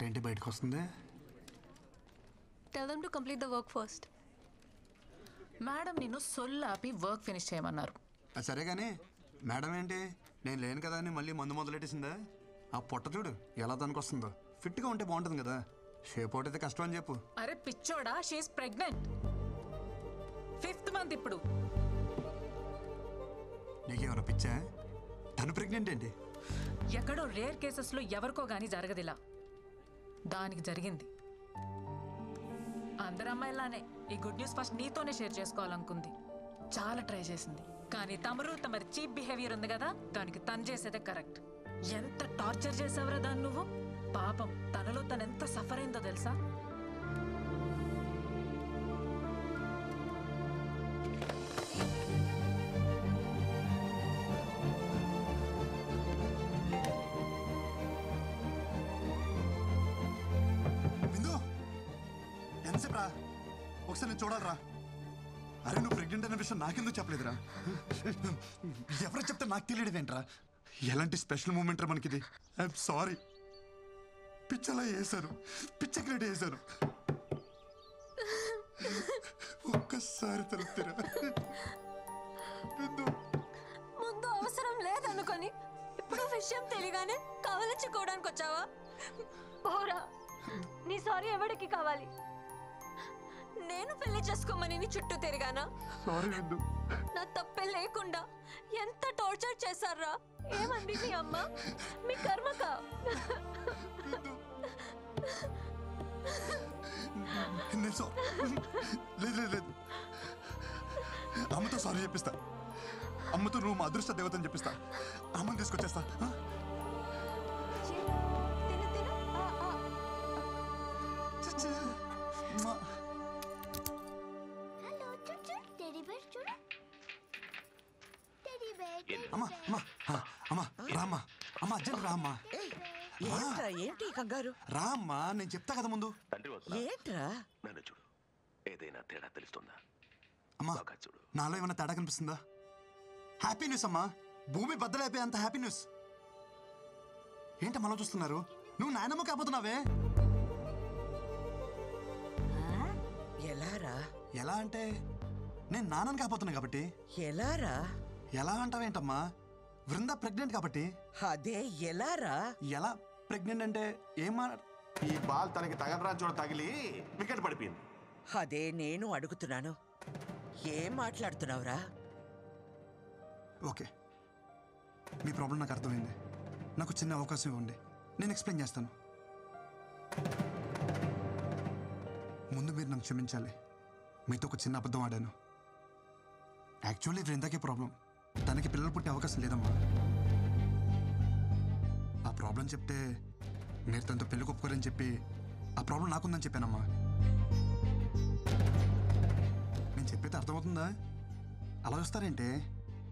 ఏంటి బయటకు వస్తుంది? Tell them to complete the work first. Madam నిన్ను సొల్లాపి వర్క్ ఫినిష్ చేయమన్నారు. సరే కానీ మేడం ఏంటి నేను లేను కదా అని మళ్ళీ మందు మొదలెట్టేసిందా? ఆ పొట్ట చూడు ఎలా దానికి వస్తుందో. ఫిట్గా ఉంటే బాగుంటుంది కదా, షేప్ అవుట్ అయితే కష్టం అని చెప్పు. అరే పిచ్చోడా, షీఈస్ ప్రెగ్నెంట్. 5th మంత్ ఇప్పుడు. నీకేమైనా పిచ్చా? తను ప్రెగ్నెంట్ ఏంటి? ఎక్కడో రేర్ కేసెస్లో ఎవరికో గానీ జరగదిలా, దానికి జరిగింది. అందరు అమ్మాయిలానే ఈ గుడ్ న్యూస్ ఫస్ట్ నీతోనే షేర్ చేసుకోవాలనుకుంది. చాలా ట్రై చేసింది, కానీ తమరి చీప్ బిహేవియర్ ఉంది కదా, దానికి తను చేసేదే కరెక్ట్. ఎంత టార్చర్ చేసావురా దాన్ని నువ్వు. పాపం తనలో తను ఎంత సఫర్ అయిందో తెలుసా? ఒకసారి నేను చూడాలరా. అరే నువ్వు ప్రెగ్నెంట్ అనే విషయం నాకెందుకు చెప్పలేదురా? ఎవరో చెప్తే నాకు తెలియదు ఏంట్రా? ఎలాంటి స్పెషల్ మూమెంట్ రా మనకిది. I'm sorry. పిచ్చలా వేశారు, పిచ్చ క్రెడిట్ వేశారు. ఒక్కసారి తలుపుతారా? ముందు అవసరం లేదనుకొని ఇప్పుడు విషయం తెలియగానే కవలించుకోవడానికి వచ్చావా? పోరా, నీ సారీ ఎవరికి కావాలి? నేను పెళ్లి చేసుకోమని నీ చుట్టూ తిరిగానా? నా తప్పే లేకుండా ఎంత టార్చర్ చేశారా? ఏమంది మీ అమ్మ? మీ కర్మకా? లేదు, అమ్మతో సారీ చెప్పిస్తా. అమ్మతో నువ్వు మా అదృష్ట దేవతని చెప్పిస్తా. అమ్మని తీసుకొచ్చేస్తా. ఏంటి కంగారు? రామ్మా, నేను చెప్తా కదా ముందు. ఏంట్రా? నన్ను చూడు, ఏదైనా తేడా తెలుస్తుందా? అమ్మా చూడు, నాలో ఏమైనా తేడా కనిపిస్తుందా? హ్యాపీ న్యూస్ అమ్మా, భూమి బద్దలైపోయే అంత హ్యాపీ న్యూస్. ఏంటమ్మా అలా చూస్తున్నారు? నువ్వు నాయనమ్మ కాబోతున్నావే. ఎలారా? ఎలా అంటే నేను నాన్నని కాబోతున్నా కాబట్టి. ఎలారా? ఎలా అంటావేంటమ్మా? వృంద ప్రెగ్నెంట్ కాబట్టి. అదే ఎలారా? ఎలా ప్రెగ్నెంట్ అంటే ఏమా? ఈ బాల్ తనకి తగలరా చూడ తగిలి వికెట్ పడిపోయింది. అదే నేను అడుగుతున్నాను, ఏం మాట్లాడుతున్నావురా? ఓకే, మీ ప్రాబ్లం నాకు అర్థమైంది. నాకు చిన్న అవకాశం ఇవ్వండి, నేను ఎక్స్ప్లెయిన్ చేస్తాను. ముందు మీరు నన్ను క్షమించాలి. మీతో ఒక చిన్న అబద్ధం ఆడాను. యాక్చువల్లీ వృందాకే ప్రాబ్లం. తనకి పిల్లలు పుట్టే అవకాశం లేదమ్మా. ఆ ప్రాబ్లం చెప్తే మీరు తనతో పెళ్లి ఒప్పుకోరని చెప్పి ఆ ప్రాబ్లం నాకుందని చెప్పానమ్మా. నేను చెప్పేది అర్థమవుతుందా? అలా వస్తారేంటే?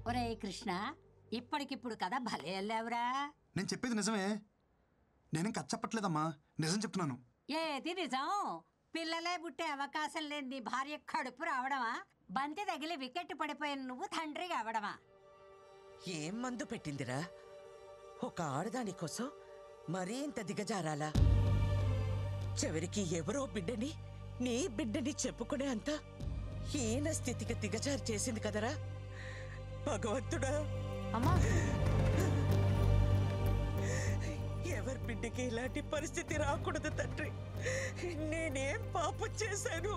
ఒరే కృష్ణ, ఇప్పటికిప్పుడు కదా భలే వెళ్ళావురా. నేను చెప్పేది నిజమే, నేనేం కథ చెప్పట్లేదమ్మా, నిజం చెప్తున్నాను. ఏది నిజం? పిల్లలే పుట్టే అవకాశం లేని నీ భార్య కడుపు రావడమా? బంతి తగిలి వికెట్ పడిపోయిన నువ్వు తండ్రి కావడమా? ఏం మందు పెట్టిందిరా? ఒక ఆడదాని కోసం మరీ ఇంత దిగజారాలా? చివరికి ఎవరో బిడ్డని నీ బిడ్డని చెప్పుకునే అంత హీన స్థితికి దిగజారి చేసింది కదరా భగవంతుడా. అమ్మా, ఎవరి బిడ్డకి ఇలాంటి పరిస్థితి రాకూడదు తండ్రి. నేనేం పాపం చేశాను?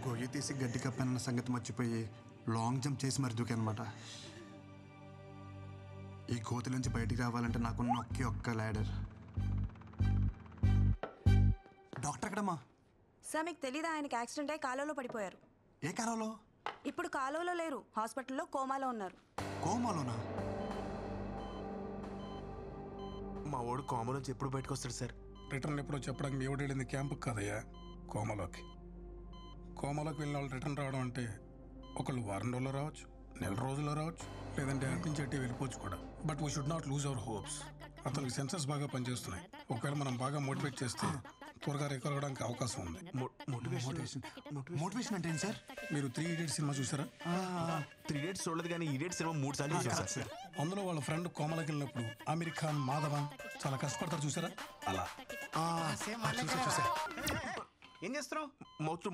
గొయ్యి తీసి గడ్డి కప్పానన్న సంగతి మర్చిపోయి లాంగ్ జంప్ చేసి మరి దూకానమాట. ఈ కోతి నుంచి బయటికి రావాలంటే నాకున్న ఒక్క ల్యాడర్. డాక్టర్ ఎక్కడమ్మా? సార్ మీకు తెలీదా, ఆయనకి యాక్సిడెంట్ అయ్యి కాలువలో పడిపోయారు. ఏ కాలంలో? ఇప్పుడు కాలువలో లేరు, హాస్పిటల్లో కోమాలో ఉన్నారు. కోమాలోనా? మా వాడు కోమ నుంచి ఎప్పుడు బయటకు వస్తాడు సార్? రిటర్న్ ఎప్పుడో చెప్పడానికి మీ వెళ్ళింది క్యాంపుకి కదయ్యా, కోమలోకి. కోమలోకి వెళ్ళిన వాళ్ళు రిటర్న్ రావడం అంటే ఒకళ్ళు వారం రోజుల్లో రావచ్చు, నెల రోజుల్లో రావచ్చు, లేదంటే అటు నుంచి అట్టి వెళ్ళిపోవచ్చు కూడా. But we should not lose our hopes. అతనికి సెన్సెస్ బాగా పనిచేస్తున్నాయి. ఒకవేళ మనం బాగా మోటివేట్ చేస్తే త్వరగా రికవర్ అవ్వడానికి అవకాశం ఉంది. మోటివేషన్ అంటే ఏంటి సార్? మీరు 3 Idiots సినిమా చూసారా? 3 Idiots చూడలేదు కానీ ఈడియట్ సినిమా 3 సార్లు చూసాను సార్. అందులో వాళ్ళ ఫ్రెండ్ కోమలకి వెళ్ళినప్పుడు అమీర్ ఖాన్, మాధవన్ చాలా కష్టపడతారు చూసారా? అలా ఏం చేస్తున్నావు?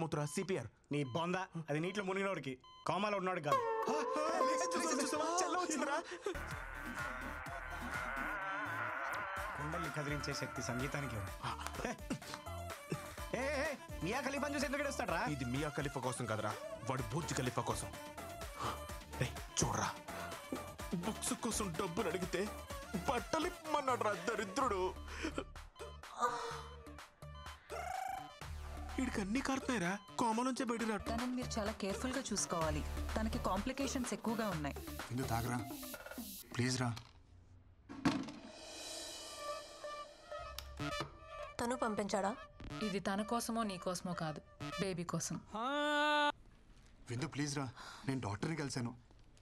మూత్ర సిపిఆర్. నీ బొంద అది నీటిలో మునిగినోడికి, కోమాలో ఉన్నాడు కాదు. కుండల్ని కదిలించే శక్తి సంగీతానికి ఉంది. మియా ఖలీఫాని చూసి ఎందుకు ఏడుస్తాడ్రా? ఇది మియా ఖలీఫా కోసం కదరా, వాడు బుర్జ్ ఖలీఫా కోసం. చూడరా, బుక్స్ కోసం డబ్బులు అడిగితే బట్టలు ఇమ్మన్నాడు రా దరిద్రుడు. వీడికి అన్ని కారుతున్నాయిరా, కోమలోంచే బయట రాడు. తనని మీరు చాలా కేర్ఫుల్ గా చూసుకోవాలి. తనకి కాంప్లికేషన్స్ ఎక్కువగా ఉన్నాయి. ఎందుకు తాగరా ప్లీజ్ రా. తను పంపించాడా? ఇది తన కోసమో నీ కోసమో కాదు, బేబీ కోసం. విందు ప్లీజ్ రా, నేను డాక్టర్ని కలిశాను.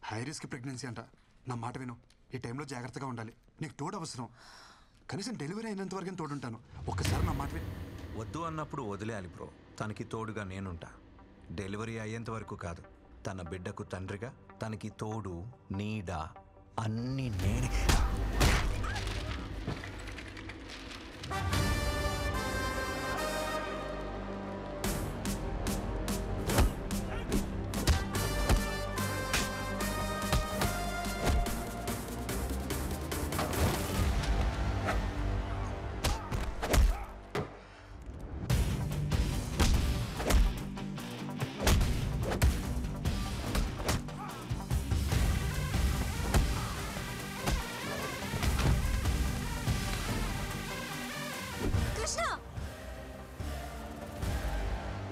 హై రిస్క్ ప్రెగ్నెన్సీ అంట. నా మాట విను, ఈ టైంలో జాగ్రత్తగా ఉండాలి. నీకు తోడు అవసరం. కనీసం డెలివరీ అయినంత వరకు తోడుంటాను. ఒక్కసారి నా మాట విను. వద్దు అన్నప్పుడు వదిలేయాలి బ్రో. తనకి తోడుగా నేనుంటా. డెలివరీ అయ్యేంత వరకు కాదు, తన బిడ్డకు తండ్రిగా, తనకి తోడు, నీడ అన్నీ నేనే.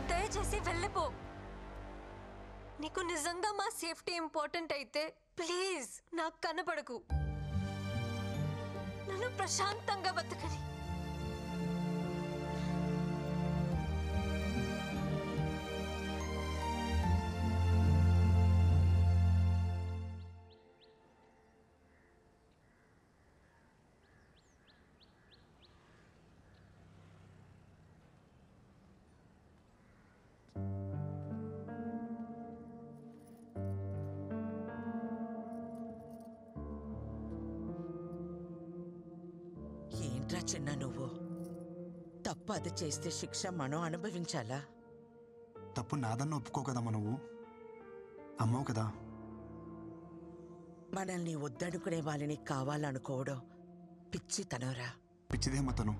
దయచేసి వెళ్ళిపో. నీకు నిజంగా మా సేఫ్టీ ఇంపార్టెంట్ అయితే ప్లీజ్ నాకు కనపడకు. నన్ను ప్రశాంతంగా బతకని. ఏంట్రా చిన్న నువ్వు? తప్పు అది చేస్తే శిక్ష మనం అనుభవించాలా? తప్పు నాదన్న ఒప్పుకో కదమ్మా, నువ్వు అమ్మవు కదా. మనల్ని వద్దనుకునే వాళ్ళని కావాలనుకోవడం పిచ్చితనరా. పిచ్చిదేమ్మా తను.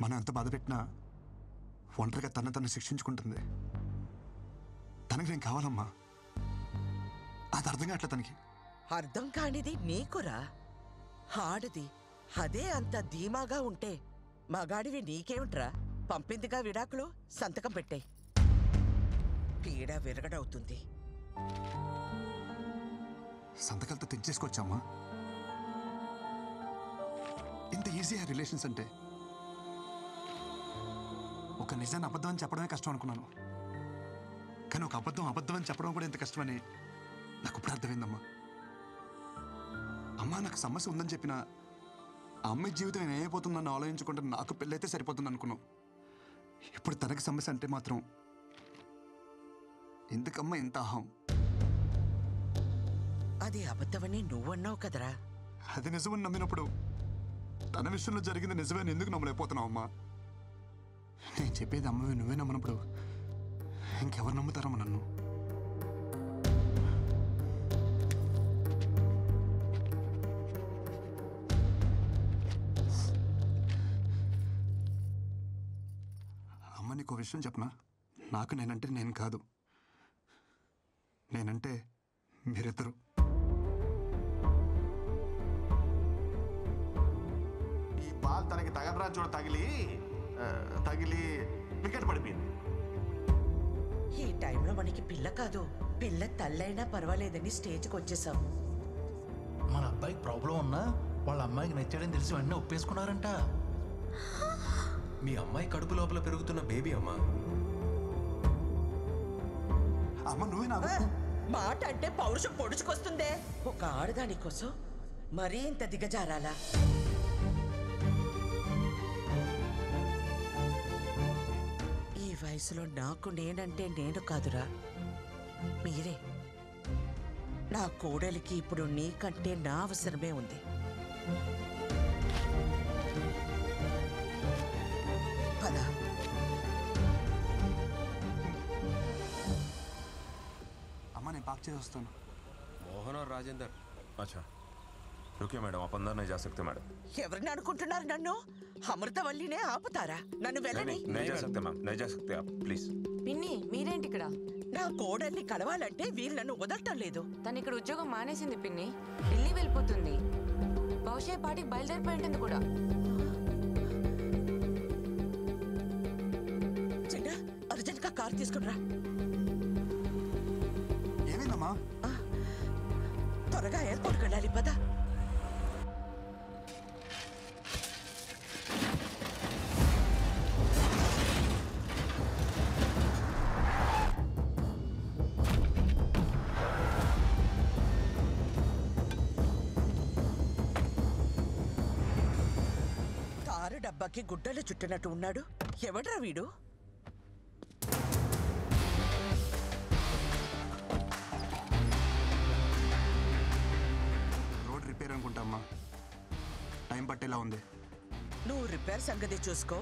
మనం ఎంత బాధ పెట్టినా ఒంటరిగా తను శిక్షించుకుంటుంది. తనకి నేను కావాలమ్మా. అది అర్థం కావట్లే తనకి. అర్థం కానిది నీకురా. ఆడది అదే అంత ధీమాగా ఉంటే మగాడివి నీకేమిట్రా? పంపిందిగా విడాకులు, సంతకం పెట్టే. పీడ విరగడవుతుంది. సంతకాలతో తెచ్చేసుకోవచ్చమ్మా. ఇంత ఈజీ ఆ రిలేషన్స్ అంటే. ఒక నిజాన్ని అబద్ధం అని చెప్పడమే కష్టం అనుకున్నాను, కానీ ఒక అబద్ధం అని చెప్పడం కూడా ఎంత కష్టమని నాకు ఇప్పుడు అర్థమైందమ్మా. అమ్మా నాకు సమస్య ఉందని చెప్పినా ఆ అమ్మాయి జీవితం ఏమైపోతుందని ఆలోచించుకుంటే నాకు పెళ్ళైతే సరిపోతుంది అనుకున్నాం. ఇప్పుడు తనకి సమస్య అంటే మాత్రం ఎందుకమ్మా ఇంత అహం? అది అబద్ధమని నువ్వన్నావు కదరా. అది నిజమని నమ్మినప్పుడు తన విషయంలో జరిగింది నిజమని ఎందుకు నమ్మలేకపోతున్నావు అమ్మా? నేను చెప్పేది అమ్మవి నువ్వే నమ్మనప్పుడు ఇంకెవరు నమ్ముతారమ్మా నన్ను? అమ్మ నీకు విషయం చెప్పనా? నాకు నేనంటే నేను కాదు, నేనంటే మీరిద్దరు. ఈ బాల్ తనకి తగలరా చూడ తగిలి వికెట్ పడిపోయింది. ఈ టైంలో మనకి పిల్ల కాదు, పిల్ల తల్లైనా పర్వాలేదని స్టేజ్కి వచ్చేసాం. మన అబ్బాయికి ప్రాబ్లం ఉన్నా వాళ్ళ అమ్మాయికి నచ్చాడని తెలిసి వెంటనే ఒప్పేసుకున్నారంట. మీ అమ్మాయి కడుపు లోపల పెరుగుతున్న బేబీ అమ్మా. అమ్మ నువ్వే నాకు మాట అంటే పౌరుషం పొడుచుకొస్తుందే. ఒక ఆడదాని కోసం మరీ ఇంత దిగజారాలా? వయసులో నాకు నేనంటే నేను కాదురా, మీరే. నా కోడలికి ఇప్పుడు నీకంటే నా అవసరమే ఉంది. పద. అమ్మ నేను పాక్ చేసి వస్తాను. मोहन और राजेंद्र। अच्छा रुकिए मैडम, आप अंदर नहीं जा सकते मैडम। ఎవరిని అనుకుంటున్నారు నన్ను? అమృతవల్లినే ఆపుతారా? నన్ను వెళ్ళని. नहीं जा सकते मैम, नहीं जा सकते आप प्लीज। పిన్ని మీరేంటి ఇక్కడ? నా కోడల్ని కలవాలంటే వీళ్ళు నన్ను వదలటం లేదు. తను ఇక్కడ ఉద్యోగం మానేసింది పిన్ని, ఢిల్లీ వెళ్ళిపోతుంది. బహుశా ఈ పాటికి బయలుదేరిపోయి ఉంటుంది కూడా. చిన్న అర్జెంట్ గా కార్ తీసుకునిరా. ఏమైందమ్మా? త్వరగా ఎయిర్పోర్ట్కి వెళ్ళాలి, పద. కారు డబ్బాకి గుడ్డలు చుట్టినట్టు ఉన్నాడు. ఎవడ్రా వీడు? రోడ్ రిపేర్ అనుకుంటామ్మా, టైం పట్టేలా ఉంది. నువ్వు రిపేర్ సంగతి చూసుకో,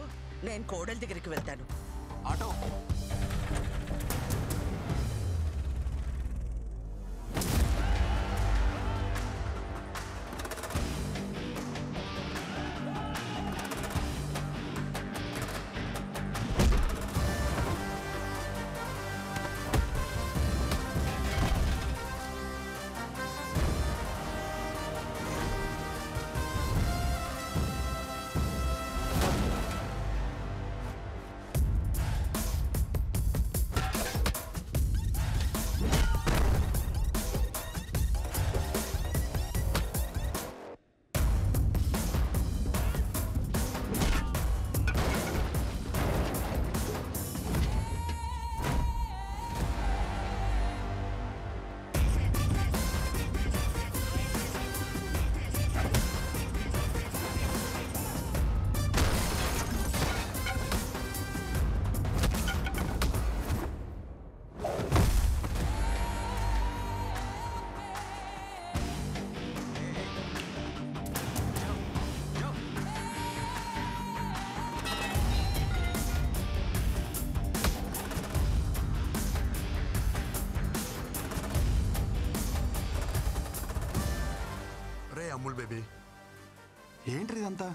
నేను కోడల దగ్గరికి వెళ్తాను. ఆటో. అమూల్ బేబీ, ఏంటి ఇదంతా?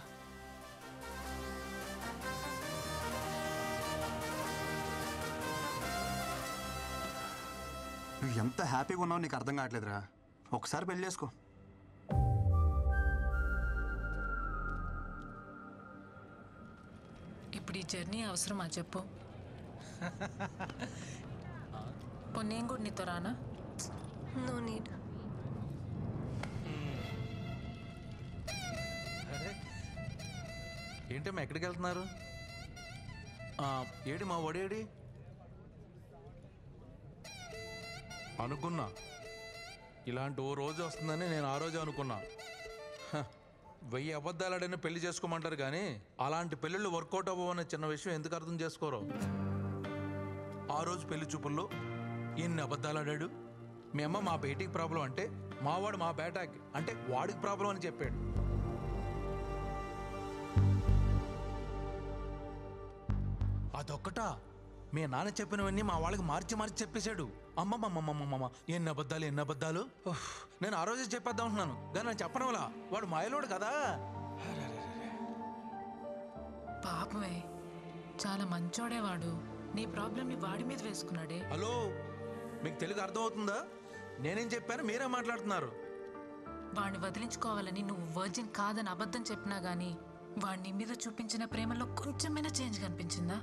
నువ్వు ఎంత హ్యాపీగా ఉన్నావు నీకు అర్థం కావట్లేదురా. ఒకసారి పెళ్లి చేసుకో. ఇప్పుడు ఈ జర్నీ అవసరమా చెప్పు? నేను కూడా నీతో రానా? No need. ఏంటమ్మా ఎక్కడికి వెళ్తున్నారు? ఏడి మా ఒడేడి అనుకున్నా. ఇలాంటి ఓ రోజు వస్తుందని నేను ఆ రోజు అనుకున్నా. 1000 అబద్ధాలాడైనా పెళ్లి చేసుకోమంటారు కానీ అలాంటి పెళ్ళిళ్ళు వర్కౌట్ అవ్వవనే చిన్న విషయం ఎందుకు అర్థం చేసుకోరు? ఆ రోజు పెళ్లి చూపుల్లో ఎన్ని అబద్ధాలాడాడు. మీ అమ్మ మా బేటీకి ప్రాబ్లం అంటే మావాడు మా బేటాకి అంటే వాడికి ప్రాబ్లం అని చెప్పాడు. అదొక్కటా? మీ నాన్న చెప్పినవన్నీ మా వాళ్ళకి మార్చి మార్చి చెప్పేశాడు. అమ్మమ్మమ్మమ్మమ్మ ఎన్ని అబద్ధాలు. నేను ఆ రోజే చెప్పేద్దాం అంటున్నాను కానీ నేను చెప్పడం వల్ల వాడు మాయలోడు కదా. పాపమే, చాలా మంచోడేవాడు. నీ ప్రాబ్లమ్ని వాడి మీద వేసుకున్నాడే. హలో, మీకు తెలుగు అర్థమవుతుందా? నేనేం చెప్పాను మీరే మాట్లాడుతున్నారు. వాడిని వదిలించుకోవాలని నువ్వు వర్జిన్ కాదని అబద్ధం చెప్పినా గానీ వాడిని మీద చూపించిన ప్రేమలో కొంచెమైనా చేంజ్ కనిపించిందా?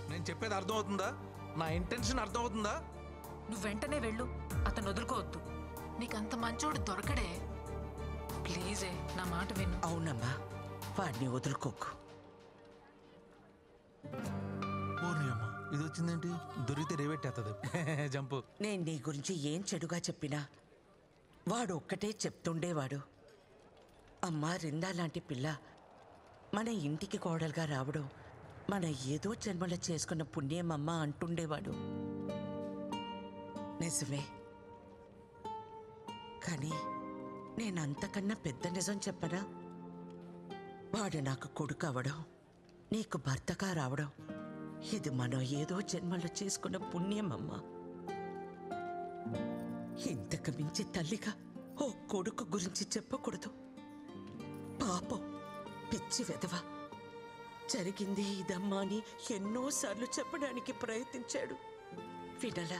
నేను చెప్పేది అర్థమవుతుందా? నా ఇంటెన్షన్ అర్థమవుతుందా? నువ్వు వెంటనే వెళ్ళు, అతను వదులుకోవద్దు. నీకంత మంచోడు దొరకడే. ప్లీజే నా మాట విను. అవునమ్మా, వాడిని వదులుకోకు. ఇది వచ్చిందేంటి? దొరికితే రేవెట్టేస్తుంది జంపు. నేను నీ గురించి ఏం చెడుగా చెప్పినా వాడు ఒక్కటే చెప్తుండేవాడు. అమ్మా రిందా లాంటి పిల్ల మన ఇంటికి కోడలుగా రావడం మన ఏదో జన్మలో చేసుకున్న పుణ్యమమ్మ అంటుండేవాడు. నిజమే, కానీ నేనంతకన్నా పెద్ద నిజం చెప్పనా? వాడు నాకు కొడుకు అవడం, నీకు భర్తగా రావడం, ఇది మనం ఏదో జన్మలో చేసుకున్న పుణ్యమమ్మ. ఇంతకు మించి తల్లిగా ఓ కొడుకు గురించి చెప్పకూడదు. పాపం, పిచ్చి వెధవ. జరిగింది ఇదమ్మా అని ఎన్నోసార్లు చెప్పడానికి ప్రయత్నించాడు, వినలా.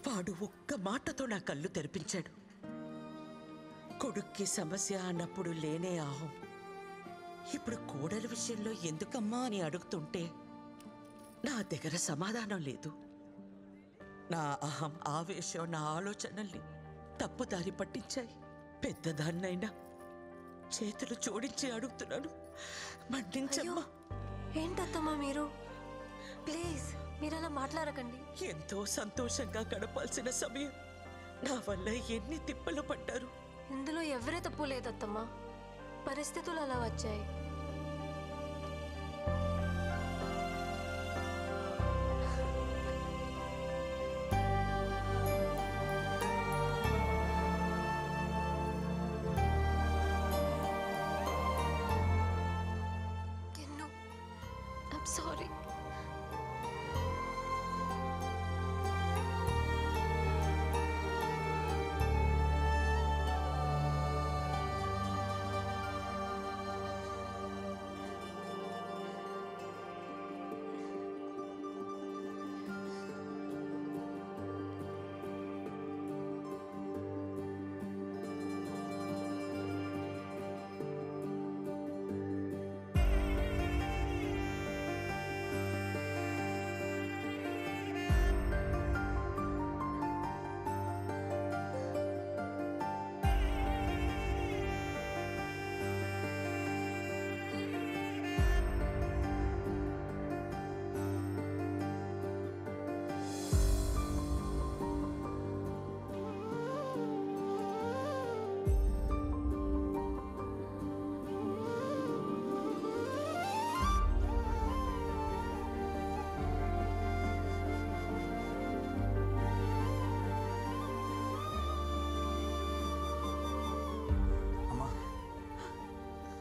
వాడు ఒక్క మాటతో నా కళ్ళు తెరిపించాడు. కొడుక్కి సమస్య అన్నప్పుడు లేనే ఆహం. ఇప్పుడు కోడలి విషయంలో ఎందుకమ్మా అని అడుగుతుంటే నా దగ్గర సమాధానం లేదు. నా అహం, ఆవేశం, నా ఆలోచనల్ని తప్పుదారి పట్టించాయి. పెద్దదాన్నైనా చేతులు జోడించి అడుగుతున్నాను, మన్నించమ్మా. ఏంటత్తమ్మా మీరు? ప్లీజ్ మీరు అలా మాట్లాడకండి. ఎంతో సంతోషంగా గడపాల్సిన సమయం నా వల్ల ఎన్ని తిప్పలు పడ్డారు. ఇందులో ఎవరే తప్పు లేదత్తమ్మా, పరిస్థితులు అలా వచ్చాయి. సారీ.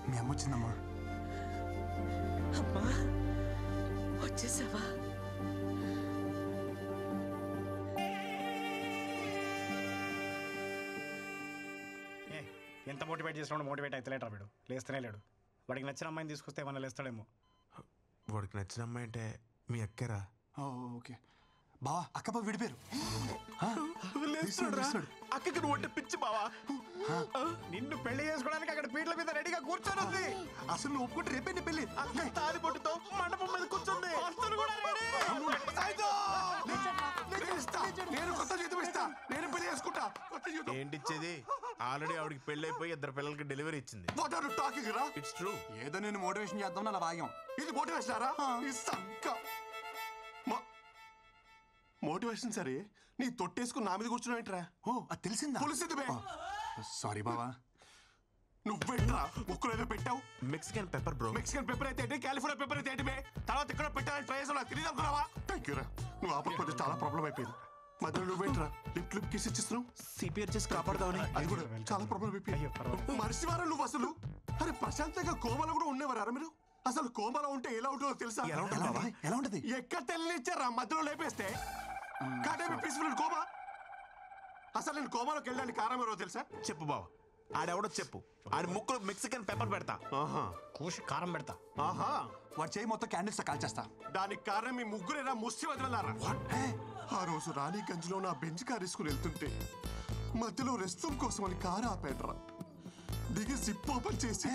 మీ అమ్మ వచ్చిందమ్మా. అమ్మా, వచ్చేసావా? ఎంత మోటివేట్ చేసినా మోటివేట్ అయితే లేటరా వీడు, లేస్తేనే లేడు. వాడికి నచ్చిన అమ్మాయిని తీసుకొస్తే ఏమన్నా లేస్తాడేమో. వాడికి నచ్చిన అమ్మాయి అంటే మీ అక్కరా? ఓకే బావా, అక్కప విడిపోయారు. అక్కకి నువ్వు అంటే పిచ్చి బావా. నిన్ను పెళ్లి చేసుకోవడానికి అక్కడ పీటల మీద రెడీగా కూర్చొని ఉంది. అసలు నువ్వు ఒప్పుకుంటే రేపే నీ పెళ్లి. అక్క తాది పొట్టుతో మండపం మీద కూర్చుంది. నేను కొత్త జీతం ఇస్తా, నేను పెళ్లి చేసుకుంటా. ఏంటిచ్చేది? ఆల్రెడీ ఆవిడకి పెళ్లి అయిపోయి 2 పిల్లలకి డెలివరీ ఇచ్చింది. It's true. ఏదో నేను మోటివేషన్ చేద్దాం అలా వాగాం. ఇది మోటివేషనారా? మోటివేషన్ సరే, నీ తొట్టేసుకుని నా మీద కూర్చున్నావేంట్రా? ఓ, అది తెలిసిందా? తెలిసింది బే. సారీ బావా. నువ్వెట్రా ముక్కులో ఏదో పెట్టావు? Mexican pepper bro. Mexican pepper అయితే ఏంటి, కాలిఫోర్నియా పెప్పర్ అయితే ఏంటి బే? తర్వాత ఇక్కడ పెట్టాలని ట్రై చేసావు, నాకు తెలియదు అనుకున్నావా? థ్యాంక్ యూ రా. నువ్వు ఆపకపోతే చాలా ప్రాబ్లం అయిపోయింది. మధ్యలో నువ్వేంట్రా లిప్ కిస్ ఇచ్చిస్తున్నావు? సిపిఆర్ చేసి కాపాడదామని. అది కూడా చాలా ప్రాబ్లం అయిపోయింది. మనిషివారా నువ్వు అసలు? అరే ప్రశాంతంగా కోమలో కూడా ఉండేవారా మీరు? అసలు కోమలో ఉంటే ఎలా ఉంటుందో తెలుసా? ఎలా ఉంటుంది? ఎక్కడ తెలియనిచ్చారా మధ్యలో లేపేస్తే? Peaceful coma. అసలు నేను కోమాలోకి వెళ్ళడానికి కారణం ఎవరో తెలుసా? చెప్పు బావా. ఆడెవడో చెప్పు. ఆడి ముక్కులో మెక్సికన్ పెప్పర్ పెడతా. కూసి కారం పెడతా. ఆహా, వాడు చేయి మొత్తం క్యాండిల్స్ కాల్చేస్తా. దానికి కారణం మీ ముగ్గురేరా ముష్టి వదలన్నారా? ఆ రోజు రాణిగంజ్లో నా బెంచ్ కార్ తీసుకుని వెళ్తుంటే మధ్యలో రెస్ట్ రూమ్ కోసం అని కారు ఆపేట్రా. దిగి సిప్ ఓపెన్ చేసి,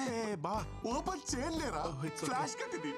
ఓపెన్ చేయలేరా? ఫ్లాష్ కట్టింది.